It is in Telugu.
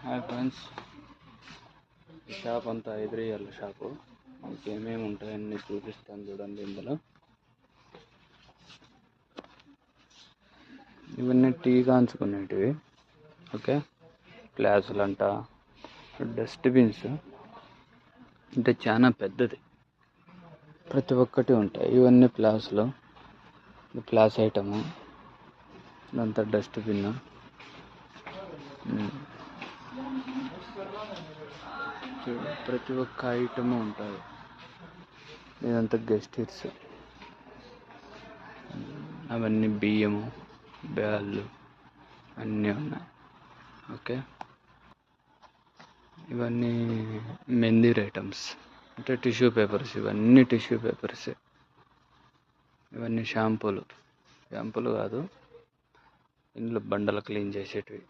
హాయ్ ఫ్రెండ్స్, ఈ షాప్ అంతా 5 రియల్ షాపు. మీకు ఏమేమి ఉంటాయని చూపిస్తాను చూడండి. ఇందులో ఇవన్నీ టీ కాంచుకునేటివి. ఓకే, గ్లాసులు అంట, డస్ట్బిన్స్ అంటే చాలా పెద్దది, ప్రతి ఒక్కటి ఉంటాయి. ఇవన్నీ ప్లాస్లో, ప్లాస్ ఐటము, ఇదంతా డస్ట్బిన్. ప్రతి ఒక్క ఐటము ఉంటుంది. ఇదంతా గెస్ట్ హిట్స్. అవన్నీ బియ్యము, బ్యాళ్ళు అన్నీ ఉన్నాయి. ఓకే, ఇవన్నీ మెందీర్ ఐటమ్స్ అంటే టిష్యూ పేపర్స్. ఇవన్నీ టిష్యూ పేపర్సే. ఇవన్నీ షాంపూలు కాదు, ఇంట్లో బండలు క్లీన్ చేసేటివి.